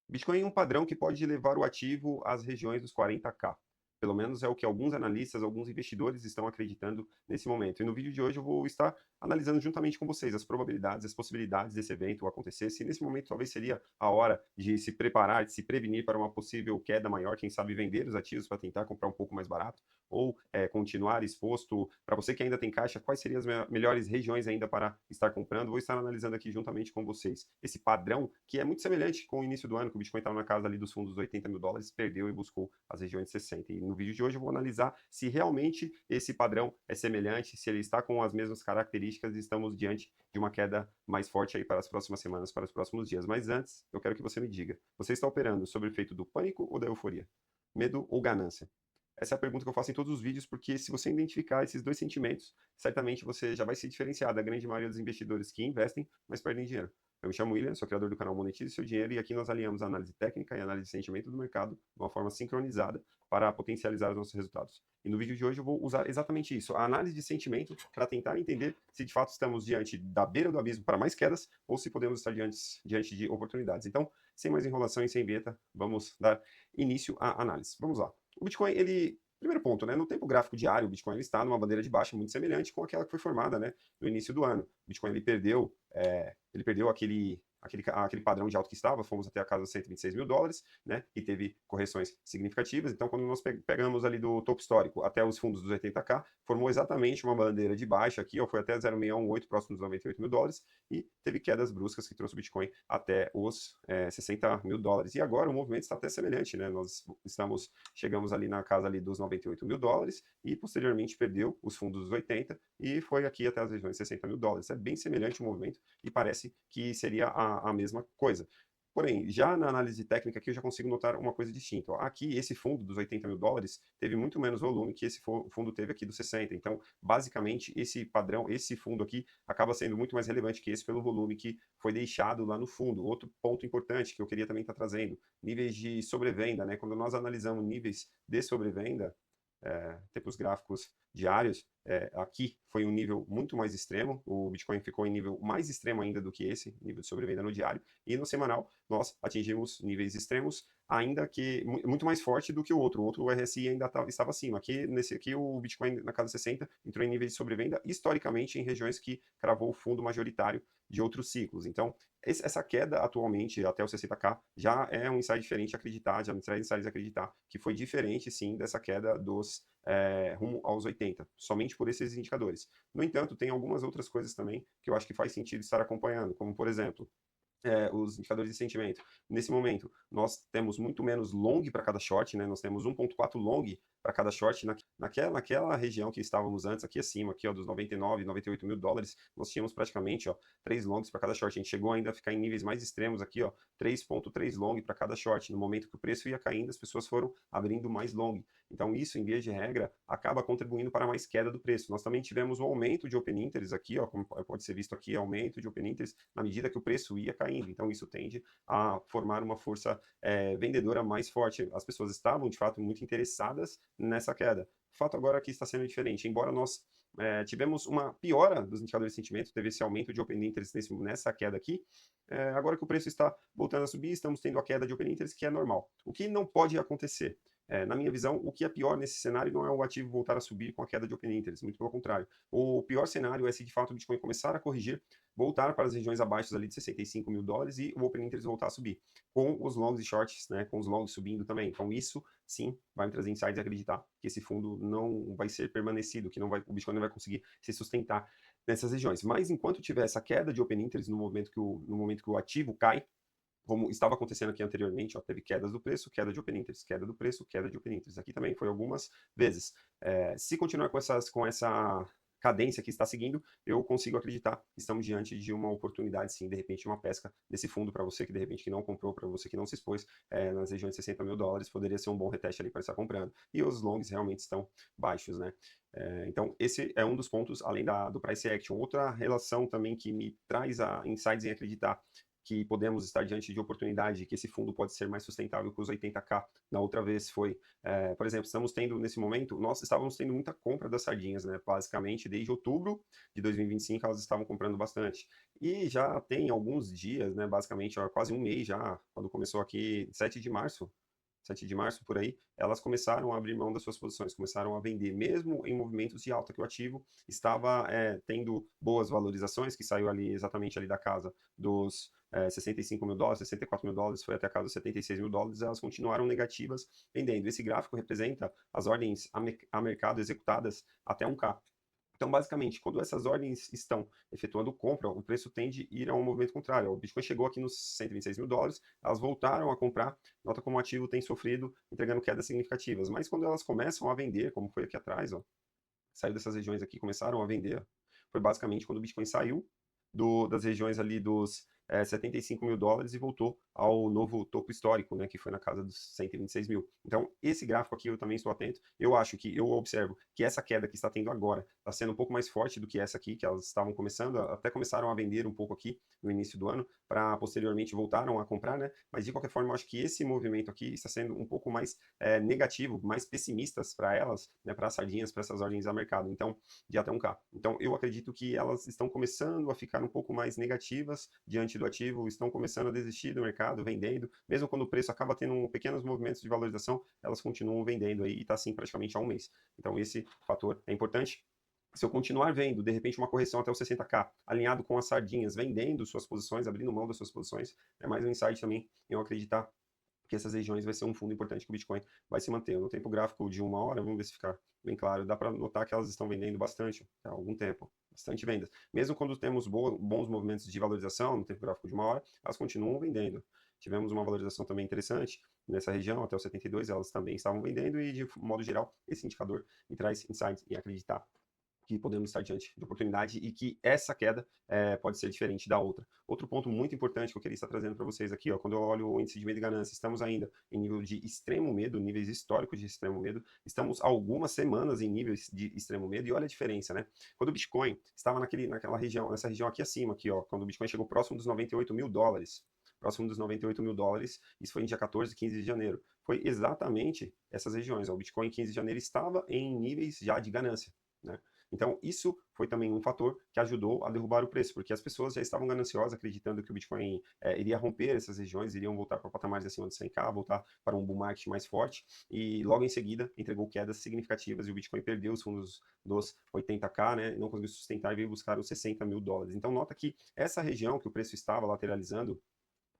Bitcoin é um padrão que pode levar o ativo às regiões dos 40K. Pelo menos é o que alguns analistas, alguns investidores estão acreditando nesse momento. E no vídeo de hoje eu vou estar analisando juntamente com vocês as probabilidades, as possibilidades desse evento acontecer. Se nesse momento talvez seria a hora de se preparar, de se prevenir para uma possível queda maior, quem sabe vender os ativos para tentar comprar um pouco mais barato, ou continuar exposto. Para você que ainda tem caixa, quais seriam as melhores regiões ainda para estar comprando? Vou estar analisando aqui juntamente com vocês esse padrão que é muito semelhante com o início do ano, que o Bitcoin estava na casa ali dos fundos dos 80 mil dólares, perdeu e buscou as regiões de 60. E no vídeo de hoje eu vou analisar se realmente esse padrão é semelhante, se ele está com as mesmas características e estamos diante de uma queda mais forte aí para as próximas semanas, para os próximos dias. Mas antes, eu quero que você me diga, você está operando sob o efeito do pânico ou da euforia? Medo ou ganância? Essa é a pergunta que eu faço em todos os vídeos, porque se você identificar esses dois sentimentos, certamente você já vai se diferenciar da grande maioria dos investidores que investem, mas perdem dinheiro. Eu me chamo William, sou criador do canal Monetize Seu Dinheiro e aqui nós aliamos a análise técnica e a análise de sentimento do mercado de uma forma sincronizada para potencializar os nossos resultados. E no vídeo de hoje eu vou usar exatamente isso, a análise de sentimento para tentar entender se de fato estamos diante da beira do abismo para mais quedas ou se podemos estar diante de oportunidades. Então, sem mais enrolação e sem beta, vamos dar início à análise. Vamos lá. O Bitcoin, ele primeiro ponto, né? No tempo gráfico diário, o Bitcoin ele está numa bandeira de baixa muito semelhante com aquela que foi formada, né, no início do ano. O Bitcoin ele perdeu aquele padrão de alto que estava, fomos até a casa dos 126 mil dólares, né, e teve correções significativas. Então, quando nós pegamos ali do topo histórico até os fundos dos 80K, formou exatamente uma bandeira de baixa aqui, ó, foi até 0,618, próximo dos 98 mil dólares, e teve quedas bruscas que trouxe o Bitcoin até os 60 mil dólares. E agora o movimento está até semelhante, né? Chegamos ali na casa ali dos 98 mil dólares e posteriormente perdeu os fundos dos 80 e foi aqui até as regiões de 60 mil dólares. É bem semelhante o movimento e parece que seria a mesma coisa. Porém, já na análise técnica aqui eu já consigo notar uma coisa distinta. Ó, aqui, esse fundo dos 80 mil dólares teve muito menos volume que esse fundo teve aqui dos 60. Então, basicamente, esse padrão, esse fundo aqui, acaba sendo muito mais relevante que esse pelo volume que foi deixado lá no fundo. Outro ponto importante que eu queria também estar trazendo, níveis de sobrevenda, né? Quando nós analisamos níveis de sobrevenda, tempos gráficos diários, aqui foi um nível muito mais extremo, o Bitcoin ficou em nível mais extremo ainda do que esse, nível de sobrevenda no diário, e no semanal nós atingimos níveis extremos, ainda que muito mais forte do que o outro RSI ainda estava acima, aqui nesse aqui o Bitcoin na casa 60 entrou em níveis de sobrevenda, historicamente em regiões que cravou o fundo majoritário de outros ciclos, então essa queda atualmente até o 60K já é um insight diferente acreditar, já me traz insights acreditar que foi diferente sim dessa queda dos rumo aos 80, somente por esses indicadores. No entanto, tem algumas outras coisas também que eu acho que faz sentido estar acompanhando, como por exemplo, os indicadores de sentimento. Nesse momento, nós temos muito menos long para cada short, né? Nós temos 1,4 long para cada short naquela região que estávamos antes, aqui acima, aqui ó, dos 99, 98 mil dólares, nós tínhamos praticamente ó, 3 longs para cada short. A gente chegou ainda a ficar em níveis mais extremos aqui, ó, 3,3 long para cada short. No momento que o preço ia caindo, as pessoas foram abrindo mais long. Então, isso, em via de regra, acaba contribuindo para mais queda do preço. Nós também tivemos um aumento de open interest aqui, ó, como pode ser visto aqui, aumento de open interest na medida que o preço ia caindo. Então, isso tende a formar uma força vendedora mais forte. As pessoas estavam, de fato, muito interessadas nessa queda. O fato agora aqui está sendo diferente. Embora nós tivemos uma piora dos indicadores de sentimento, teve esse aumento de open interest nessa queda aqui, agora que o preço está voltando a subir, estamos tendo a queda de open interest, que é normal. O que não pode acontecer? Na minha visão, o que é pior nesse cenário não é o ativo voltar a subir com a queda de open interest, muito pelo contrário. O pior cenário é se de fato o Bitcoin começar a corrigir, voltar para as regiões abaixo ali de 65 mil dólares e o open interest voltar a subir, com os longs e shorts, né, com os longs subindo também. Então isso, sim, vai me trazer insights e acreditar que esse fundo não vai ser permanecido, que o Bitcoin não vai conseguir se sustentar nessas regiões. Mas enquanto tiver essa queda de open interest no momento que o ativo cai, como estava acontecendo aqui anteriormente, ó, teve quedas do preço, queda de open interest, queda do preço, queda de open interest. Aqui também foi algumas vezes. Se continuar com essa cadência que está seguindo, eu consigo acreditar que estamos diante de uma oportunidade, sim, de repente uma pesca desse fundo para você que de repente que não comprou, para você que não se expôs nas regiões de 60 mil dólares, poderia ser um bom reteste ali para estar comprando. E os longs realmente estão baixos, né? Então, esse é um dos pontos, além do price action. Outra relação também que me traz a insights em acreditar que podemos estar diante de oportunidade, que esse fundo pode ser mais sustentável que os 80K na outra vez foi, por exemplo, estamos tendo nesse momento, nós estávamos tendo muita compra das sardinhas, né? Basicamente, desde outubro de 2025, elas estavam comprando bastante. E já tem alguns dias, né? Basicamente, ó, quase um mês já, quando começou aqui, 7 de março por aí, elas começaram a abrir mão das suas posições, começaram a vender, mesmo em movimentos de alta, que o ativo estava tendo boas valorizações, que saiu ali exatamente ali da casa dos 65 mil dólares, 64 mil dólares, foi até a casa dos 76 mil dólares, elas continuaram negativas vendendo. Esse gráfico representa as ordens a mercado executadas até 1K. Então, basicamente, quando essas ordens estão efetuando compra, o preço tende a ir a um movimento contrário. O Bitcoin chegou aqui nos 126 mil dólares, elas voltaram a comprar, nota como o ativo tem sofrido, entregando quedas significativas. Mas quando elas começam a vender, como foi aqui atrás, ó, saiu dessas regiões aqui, começaram a vender, foi basicamente quando o Bitcoin saiu das regiões ali dos 75 mil dólares e voltou ao novo topo histórico, né, que foi na casa dos 126 mil. Então, esse gráfico aqui eu também estou atento. Eu acho que, eu observo que essa queda que está tendo agora está sendo um pouco mais forte do que essa aqui, que elas estavam começando, até começaram a vender um pouco aqui no início do ano, para posteriormente voltaram a comprar, né? Mas de qualquer forma, eu acho que esse movimento aqui está sendo um pouco mais negativo, mais pessimistas para elas, né, para as sardinhas, para essas ordens a mercado. Então, de até 1K. Então, eu acredito que elas estão começando a ficar um pouco mais negativas diante do ativo, estão começando a desistir do mercado, vendendo, mesmo quando o preço acaba tendo pequenos movimentos de valorização, elas continuam vendendo aí e está assim praticamente há um mês. Então, esse fator é importante. Se eu continuar vendo, de repente, uma correção até os 60K, alinhado com as sardinhas, vendendo suas posições, abrindo mão das suas posições, é mais um insight também em eu acreditar que essas regiões vai ser um fundo importante que o Bitcoin vai se manter. No tempo gráfico de 1 hora, vamos ver se ficar bem claro, dá para notar que elas estão vendendo bastante há algum tempo, bastante vendas. Mesmo quando temos bons movimentos de valorização no tempo gráfico de 1 hora, elas continuam vendendo. Tivemos uma valorização também interessante nessa região, até os 72, elas também estavam vendendo e, de modo geral, esse indicador me traz insights em acreditar que podemos estar diante de oportunidade e que essa queda pode ser diferente da outra. Outro ponto muito importante que eu queria estar trazendo para vocês aqui, ó, quando eu olho o índice de medo e ganância, estamos ainda em nível de extremo medo, níveis históricos de extremo medo, estamos algumas semanas em níveis de extremo medo e olha a diferença, né? Quando o Bitcoin estava naquela região, nessa região aqui acima, aqui, ó, quando o Bitcoin chegou próximo dos 98 mil dólares, próximo dos 98 mil dólares, isso foi em dia 14, 15 de janeiro. Foi exatamente essas regiões. Ó, o Bitcoin em 15 de janeiro estava em níveis já de ganância, né? Então, isso foi também um fator que ajudou a derrubar o preço, porque as pessoas já estavam gananciosas, acreditando que o Bitcoin iria romper essas regiões, iriam voltar para patamares acima de 100K, voltar para um bull market mais forte, e logo em seguida entregou quedas significativas e o Bitcoin perdeu os fundos dos 80K, né, não conseguiu sustentar e veio buscar os 60 mil dólares. Então, nota que essa região que o preço estava lateralizando,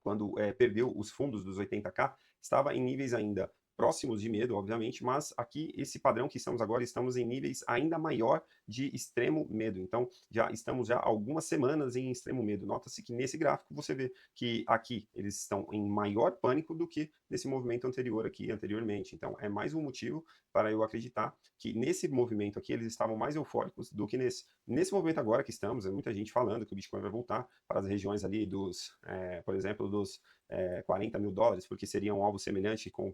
quando perdeu os fundos dos 80K, estava em níveis ainda próximos de medo, obviamente, mas aqui esse padrão que estamos agora, estamos em níveis ainda maior de extremo medo. Então, já estamos já algumas semanas em extremo medo. Nota-se que nesse gráfico você vê que aqui eles estão em maior pânico do que nesse movimento anterior aqui, anteriormente. Então, é mais um motivo para eu acreditar que nesse movimento aqui eles estavam mais eufóricos do que nesse. Nesse movimento agora que estamos, é muita gente falando que o Bitcoin vai voltar para as regiões ali por exemplo, dos 40 mil dólares, porque seria um alvo semelhante com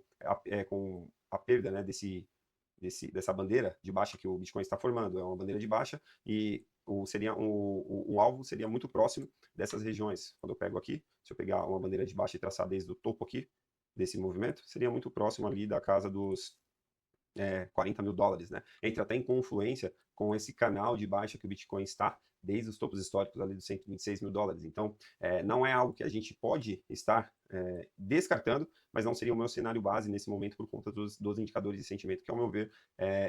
a perda, né, dessa bandeira de baixa que o Bitcoin está formando. É uma bandeira de baixa e o alvo seria muito próximo dessas regiões. Quando eu pego aqui, se eu pegar uma bandeira de baixa e traçar desde o topo aqui desse movimento, seria muito próximo ali da casa dos 40 mil dólares, né? Entra até em confluência com esse canal de baixa que o Bitcoin está, desde os topos históricos ali dos 126 mil dólares. Então, não é algo que a gente pode estar descartando, mas não seria o meu cenário base nesse momento por conta dos indicadores de sentimento que, ao meu ver,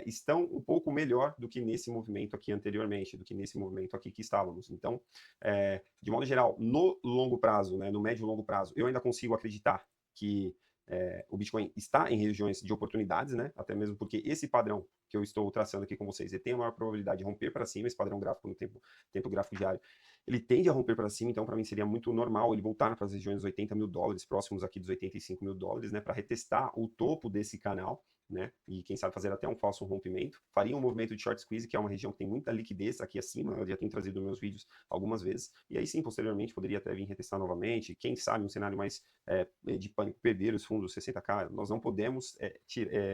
estão um pouco melhor do que nesse movimento aqui anteriormente, do que nesse movimento aqui que estávamos. Então, de modo geral, no longo prazo, né, no médio e longo prazo, eu ainda consigo acreditar que o Bitcoin está em regiões de oportunidades, né? Até mesmo porque esse padrão que eu estou traçando aqui com vocês, ele tem a maior probabilidade de romper para cima, esse padrão gráfico no tempo gráfico diário, ele tende a romper para cima, então para mim seria muito normal ele voltar para as regiões dos 80 mil dólares, próximos aqui dos 85 mil dólares, né? Para retestar o topo desse canal, né? E quem sabe fazer até um falso rompimento. Faria um movimento de short squeeze, que é uma região que tem muita liquidez aqui acima, eu já tenho trazido nos meus vídeos algumas vezes, e aí sim, posteriormente, poderia até vir retestar novamente, quem sabe um cenário mais de pânico, perder os fundos 60K, nós não podemos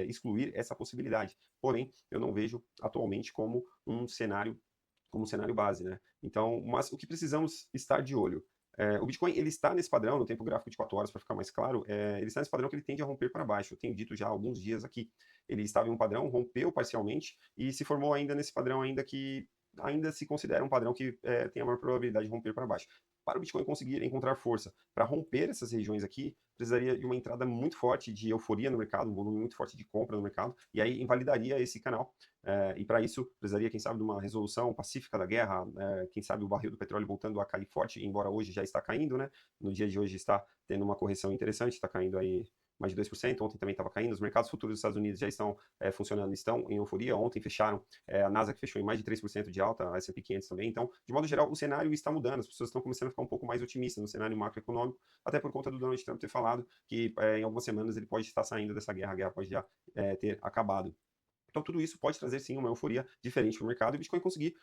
excluir essa possibilidade. Porém, eu não vejo atualmente como um cenário base, né? Então, mas o que precisamos estar de olho? O Bitcoin ele está nesse padrão, no tempo gráfico de 4 horas, para ficar mais claro, ele está nesse padrão que ele tende a romper para baixo. Eu tenho dito já há alguns dias aqui. Ele estava em um padrão, rompeu parcialmente e se formou ainda nesse padrão ainda que ainda se considera um padrão que tem a maior probabilidade de romper para baixo. Para o Bitcoin conseguir encontrar força para romper essas regiões aqui, precisaria de uma entrada muito forte de euforia no mercado, um volume muito forte de compra no mercado, e aí invalidaria esse canal. E para isso, precisaria, quem sabe, de uma resolução pacífica da guerra, quem sabe o barril do petróleo voltando a cair forte, embora hoje já está caindo, né? No dia de hoje está tendo uma correção interessante, está caindo aí mais de 2%, ontem também estava caindo, os mercados futuros dos Estados Unidos já estão funcionando, estão em euforia, ontem fecharam, a Nasdaq fechou em mais de 3% de alta, a S&P 500 também, então, de modo geral, o cenário está mudando, as pessoas estão começando a ficar um pouco mais otimistas no cenário macroeconômico, até por conta do Donald Trump ter falado que em algumas semanas ele pode estar saindo dessa guerra, a guerra pode já ter acabado. Então, tudo isso pode trazer, sim, uma euforia diferente para o mercado e o Bitcoin conseguir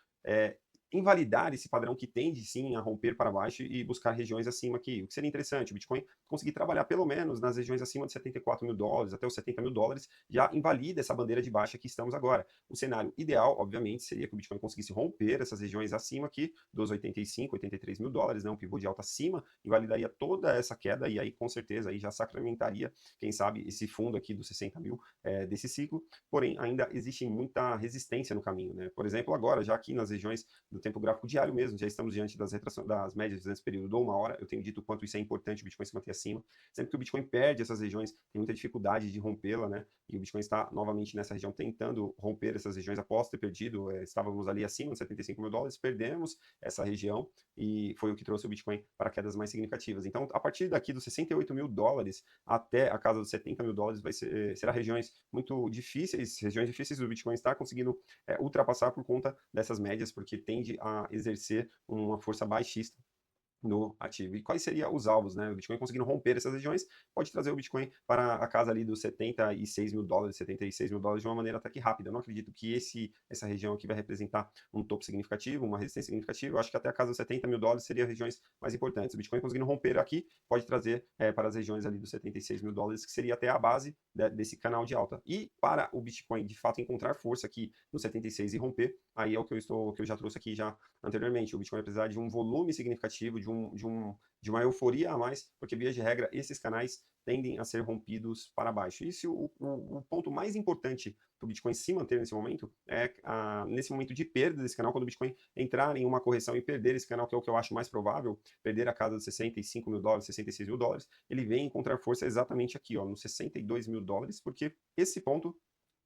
invalidar esse padrão que tende, sim, a romper para baixo e buscar regiões acima aqui. O que seria interessante, o Bitcoin conseguir trabalhar pelo menos nas regiões acima de 74 mil dólares, até os 70 mil dólares, já invalida essa bandeira de baixa que estamos agora. O cenário ideal, obviamente, seria que o Bitcoin conseguisse romper essas regiões acima aqui dos 85, 83 mil dólares, né, um pivô de alta acima, invalidaria toda essa queda e aí, com certeza, aí já sacramentaria, quem sabe, esse fundo aqui dos 60 mil desse ciclo. Porém, ainda existe muita resistência no caminho, né? Por exemplo, agora, já aqui nas regiões do tempo gráfico diário mesmo, já estamos diante das médias nesse período ou uma hora, eu tenho dito o quanto isso é importante, o Bitcoin se manter acima, sempre que o Bitcoin perde essas regiões, tem muita dificuldade de rompê-la, né, e o Bitcoin está novamente nessa região tentando romper essas regiões após ter perdido, estávamos ali acima de 75 mil dólares, perdemos essa região e foi o que trouxe o Bitcoin para quedas mais significativas. Então, a partir daqui dos 68 mil dólares até a casa dos 70 mil dólares será regiões muito difíceis, regiões difíceis do Bitcoin estar conseguindo ultrapassar por conta dessas médias, porque tende a exercer uma força baixista no ativo. E quais seriam os alvos, né? O Bitcoin conseguindo romper essas regiões pode trazer o Bitcoin para a casa ali dos 76 mil dólares, 76 mil dólares de uma maneira até que rápida. Eu não acredito que essa região aqui vai representar um topo significativo, uma resistência significativa. Eu acho que até a casa dos 70 mil dólares seria regiões mais importantes. O Bitcoin conseguindo romper aqui pode trazer para as regiões ali dos 76 mil dólares, que seria até a base desse canal de alta. E para o Bitcoin de fato encontrar força aqui no 76 e romper, aí é o que eu já trouxe aqui já anteriormente. O Bitcoin vai precisar de um volume significativo, de uma euforia a mais, porque, via de regra, esses canais tendem a ser rompidos para baixo. E se o ponto mais importante para o Bitcoin se manter nesse momento é nesse momento de perda desse canal, quando o Bitcoin entrar em uma correção e perder esse canal, que é o que eu acho mais provável, perder a casa dos 65 mil dólares, 66 mil dólares, ele vem encontrar força exatamente aqui, ó, nos 62 mil dólares, porque esse ponto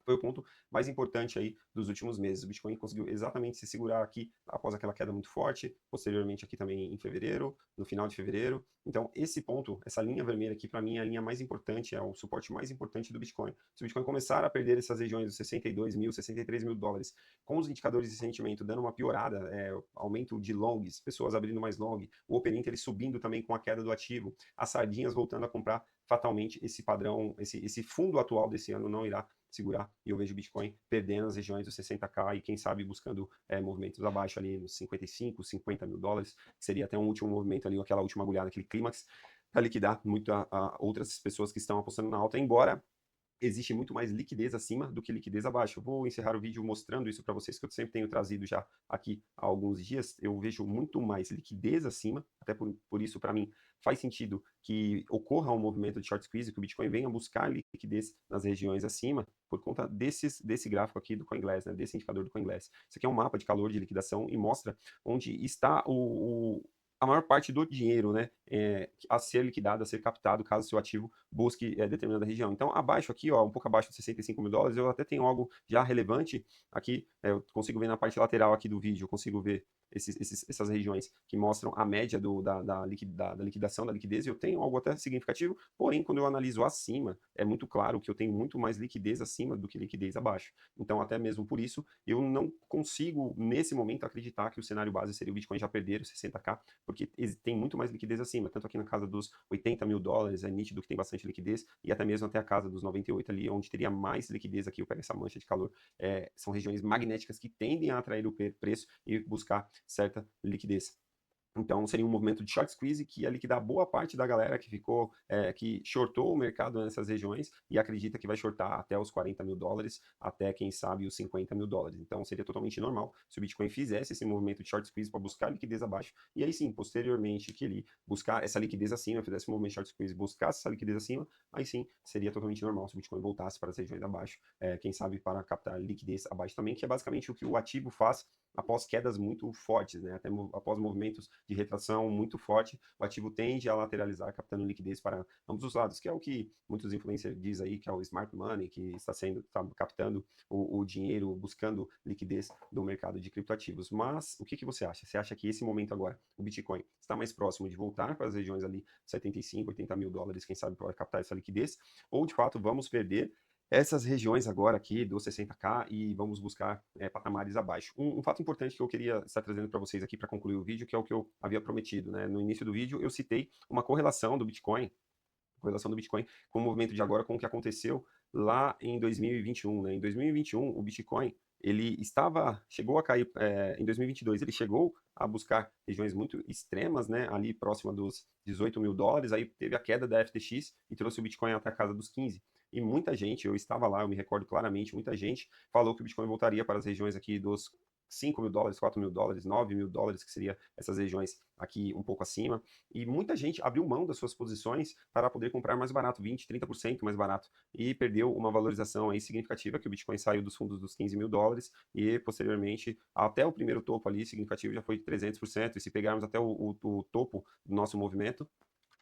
foi o ponto mais importante aí dos últimos meses. O Bitcoin conseguiu exatamente se segurar aqui após aquela queda muito forte, posteriormente aqui também em fevereiro, no final de fevereiro. Então, esse ponto, essa linha vermelha aqui, para mim, é a linha mais importante, é o suporte mais importante do Bitcoin. Se o Bitcoin começar a perder essas regiões dos 62 mil, 63 mil dólares, com os indicadores de sentimento dando uma piorada, aumento de longs, pessoas abrindo mais long, o Open Interest subindo também com a queda do ativo, as sardinhas voltando a comprar, fatalmente esse padrão, esse fundo atual desse ano não irá segurar, e eu vejo o Bitcoin perdendo as regiões dos 60k e quem sabe buscando movimentos abaixo ali nos 55, 50 mil dólares, que seria até um último movimento ali, aquela última agulhada, aquele clímax, para liquidar muito a outras pessoas que estão apostando na alta, embora existe muito mais liquidez acima do que liquidez abaixo. Eu vou encerrar o vídeo mostrando isso para vocês, que eu sempre tenho trazido já aqui há alguns dias. Eu vejo muito mais liquidez acima, até por isso, para mim, faz sentido que ocorra um movimento de short squeeze, que o Bitcoin venha buscar liquidez nas regiões acima, por conta desse gráfico aqui do CoinGlass, né, desse indicador do CoinGlass. Isso aqui é um mapa de calor de liquidação e mostra onde está a maior parte do dinheiro, né, a ser liquidado, a ser captado, caso seu ativo busque determinada região. Então, abaixo aqui, ó, um pouco abaixo de 65 mil dólares, eu até tenho algo já relevante aqui, eu consigo ver na parte lateral aqui do vídeo, eu consigo ver essas regiões que mostram a média da liquidação, da liquidez, e eu tenho algo até significativo, porém, quando eu analiso acima, é muito claro que eu tenho muito mais liquidez acima do que liquidez abaixo. Então, até mesmo por isso, eu não consigo, nesse momento, acreditar que o cenário base seria o Bitcoin já perder os 60k, porque tem muito mais liquidez acima, tanto aqui na casa dos 80 mil dólares, é nítido que tem bastante liquidez, e até mesmo até a casa dos 98 ali, onde teria mais liquidez aqui, eu pego essa mancha de calor, são regiões magnéticas que tendem a atrair o preço e buscar certa liquidez. Então seria um movimento de short squeeze que ia liquidar boa parte da galera que ficou, que shortou o mercado nessas regiões e acredita que vai shortar até os $40.000, até quem sabe os $50.000. Então seria totalmente normal se o Bitcoin fizesse esse movimento de short squeeze para buscar liquidez abaixo, e aí sim, posteriormente, que ele buscar essa liquidez acima, fizesse um movimento de short squeeze, buscasse essa liquidez acima, aí sim seria totalmente normal se o Bitcoin voltasse para as regiões abaixo, quem sabe para captar liquidez abaixo também, que é basicamente o que o ativo faz após quedas muito fortes, né? Até após movimentos de retração muito forte, o ativo tende a lateralizar, captando liquidez para ambos os lados, que é o que muitos influencers dizem aí, que é o smart money, que está captando o dinheiro, buscando liquidez do mercado de criptoativos. Mas o que você acha? Você acha que esse momento agora, o Bitcoin, está mais próximo de voltar para as regiões ali 75, $80.000, quem sabe, para captar essa liquidez? Ou de fato vamos perder essas regiões agora aqui dos 60K e vamos buscar patamares abaixo. Um fato importante que eu queria estar trazendo para vocês aqui para concluir o vídeo, que é o que eu havia prometido, né? No início do vídeo eu citei uma correlação do Bitcoin com o movimento de agora com o que aconteceu lá em 2021, né? Em 2021 o Bitcoin ele chegou a cair em 2022, ele chegou a buscar regiões muito extremas, né? Ali próxima dos $18.000, aí teve a queda da FTX e trouxe o Bitcoin até a casa dos 15. E muita gente, eu estava lá, eu me recordo claramente, muita gente falou que o Bitcoin voltaria para as regiões aqui dos $5.000, $4.000, $9.000, que seria essas regiões aqui um pouco acima. E muita gente abriu mão das suas posições para poder comprar mais barato, 20, 30% mais barato. E perdeu uma valorização aí significativa, que o Bitcoin saiu dos fundos dos $15.000 e posteriormente até o primeiro topo ali significativo já foi 300%. E se pegarmos até o topo do nosso movimento,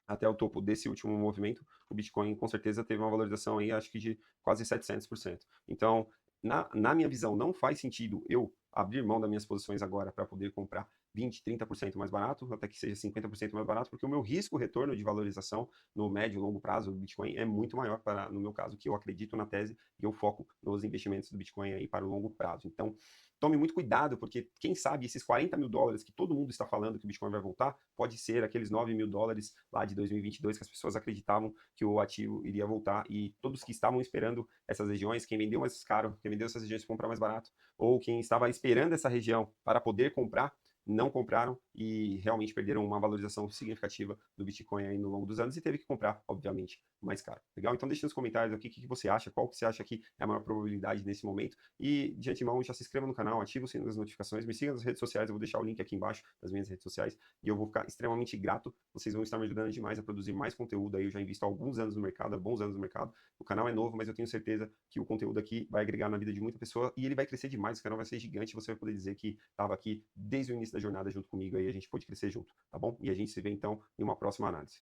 até o topo desse último movimento, o Bitcoin com certeza teve uma valorização aí, acho que de quase 700%. Então, na minha visão, não faz sentido eu abrir mão das minhas posições agora para poder comprar 20, 30% mais barato, até que seja 50% mais barato, porque o meu risco-retorno de valorização no médio e longo prazo do Bitcoin é muito maior, no meu caso, que eu acredito na tese e eu foco nos investimentos do Bitcoin aí para o longo prazo. Então, tome muito cuidado, porque quem sabe esses $40.000 que todo mundo está falando que o Bitcoin vai voltar, pode ser aqueles $9.000 lá de 2022 que as pessoas acreditavam que o ativo iria voltar e todos que estavam esperando essas regiões, quem vendeu mais caro, quem vendeu essas regiões para comprar mais barato, ou quem estava esperando essa região para poder comprar, não compraram e realmente perderam uma valorização significativa do Bitcoin aí no longo dos anos e teve que comprar, obviamente, mais caro. Legal? Então deixe nos comentários aqui o que você acha, qual que você acha que é a maior probabilidade nesse momento e de antemão já se inscreva no canal, ative o sino das notificações, me siga nas redes sociais, eu vou deixar o link aqui embaixo das minhas redes sociais e eu vou ficar extremamente grato, vocês vão estar me ajudando demais a produzir mais conteúdo aí, eu já invisto há alguns anos no mercado, há bons anos no mercado, o canal é novo, mas eu tenho certeza que o conteúdo aqui vai agregar na vida de muita pessoa e ele vai crescer demais, o canal vai ser gigante, você vai poder dizer que estava aqui desde o início da jornada junto comigo aí, a gente pode crescer junto, tá bom? E a gente se vê então em uma próxima análise.